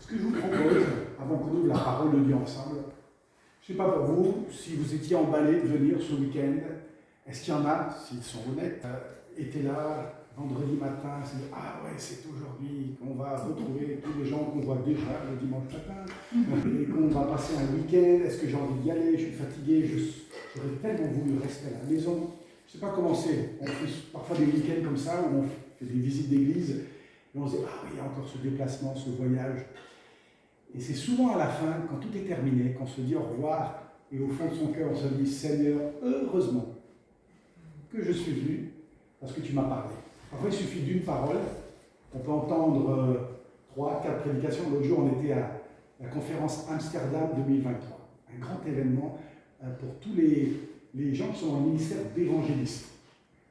Ce que je vous propose, avant qu'on ouvre la parole de Dieu ensemble, je ne sais pas pour vous, si vous étiez emballés de venir ce week-end, est-ce qu'il y en a, s'ils sont honnêtes, étaient là vendredi matin, se disent « Ah ouais, c'est aujourd'hui qu'on va retrouver tous les gens qu'on voit déjà le dimanche matin, et qu'on va passer un week-end, est-ce que j'ai envie d'y aller, je suis fatigué, j'aurais tellement voulu rester à la maison. » Je ne sais pas comment c'est, on fait parfois des week-ends comme ça, où on fait des visites d'église, et on se dit « Ah oui, il y a encore ce déplacement, ce voyage. » Et c'est souvent à la fin, quand tout est terminé, qu'on se dit au revoir, et au fond de son cœur, on se dit « Seigneur, heureusement que je suis venu, parce que tu m'as parlé. » Parfois, il suffit d'une parole. On peut entendre 3, 4 prédications. L'autre jour, on était à la conférence Amsterdam 2023. Un grand événement pour tous les gens qui sont dans le ministère d'évangéliste,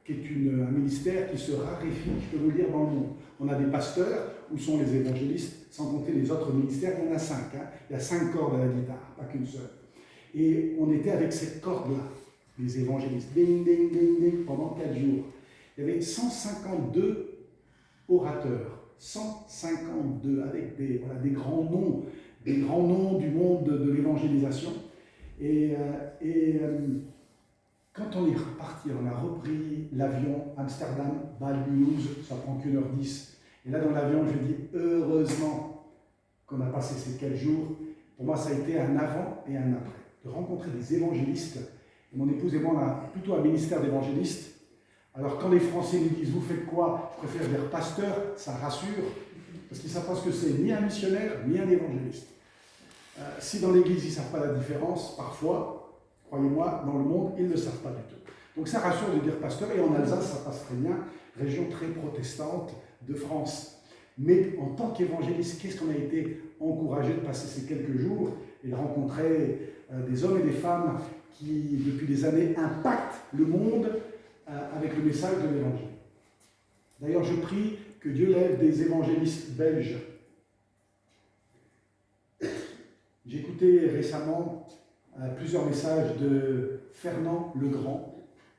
qui est un ministère qui se raréfie, je peux vous le dire, dans le monde. On a des pasteurs, où sont les évangélistes, sans compter les autres ministères, il y en a 5. Il y a 5 cordes à la guitare, pas qu'une seule. Et on était avec cette corde-là, les évangélistes, ding, ding, ding, ding, pendant 4 jours. Il y avait 152 orateurs, 152, avec des grands noms du monde de l'évangélisation. Et quand on est reparti, on a repris l'avion Amsterdam, Bâle, Mulhouse, ça prend qu'1h10. Et là, dans l'avion, je dis heureusement qu'on a passé ces 4 jours. Pour moi, ça a été un avant et un après. De rencontrer des évangélistes. Et mon épouse et moi, on a plutôt un ministère d'évangélistes. Alors, quand les Français nous disent « Vous faites quoi ?» Je préfère dire « pasteur », ça rassure, parce qu'ils ne savent pas ce que c'est, ni un missionnaire, ni un évangéliste. Si dans l'Église, ils ne savent pas la différence, parfois, croyez-moi, dans le monde, ils ne le savent pas du tout. Donc ça rassure de dire pasteur, et en Alsace, ça passe très bien, région très protestante de France. Mais en tant qu'évangéliste, qu'est-ce qu'on a été encouragé de passer ces quelques jours et de rencontrer des hommes et des femmes qui, depuis des années, impactent le monde avec le message de l'Évangile. D'ailleurs, je prie que Dieu lève des évangélistes belges. J'ai écouté récemment plusieurs messages de Fernand le Grand,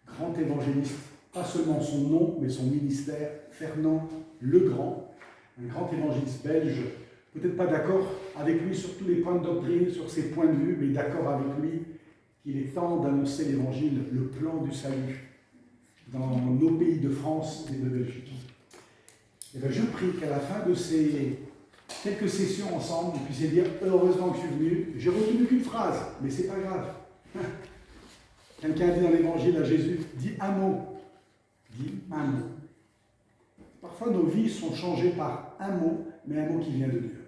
grand évangéliste, pas seulement son nom, mais son ministère, Fernand le Grand, un grand évangéliste belge, peut-être pas d'accord avec lui sur tous les points de doctrine, sur ses points de vue, mais d'accord avec lui qu'il est temps d'annoncer l'Évangile, le plan du salut, dans nos pays de France et de Belgique. Et bien, je prie qu'à la fin de ces quelques sessions ensemble, vous puissiez dire « Heureusement que je suis venu, j'ai retenu qu'une phrase, mais c'est pas grave. » Quelqu'un dit dans l'Évangile à Jésus « Dis un mot. » Dis un mot. Parfois, nos vies sont changées par un mot, mais un mot qui vient de Dieu.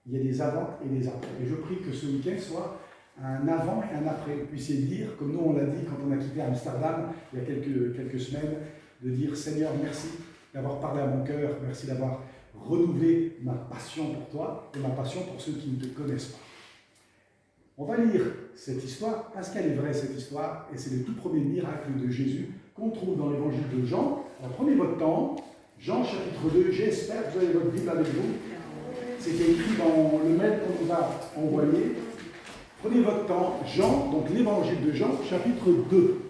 Il y a des avant et des après. Et je prie que ce week-end soit un avant et un après. Vous puissiez dire, comme nous on l'a dit quand on a quitté Amsterdam il y a quelques semaines, de dire « Seigneur, merci d'avoir parlé à mon cœur, merci d'avoir renouvelé ma passion pour toi et ma passion pour ceux qui ne te connaissent pas. » On va lire cette histoire parce qu'elle est vraie, cette histoire, et c'est le tout premier miracle de Jésus qu'on trouve dans l'évangile de Jean. Alors prenez votre temps, Jean chapitre 2, j'espère que vous avez votre Bible avec vous. C'était écrit dans le mail qu'on nous a envoyé. Prenez votre temps, Jean, donc l'évangile de Jean, chapitre 2.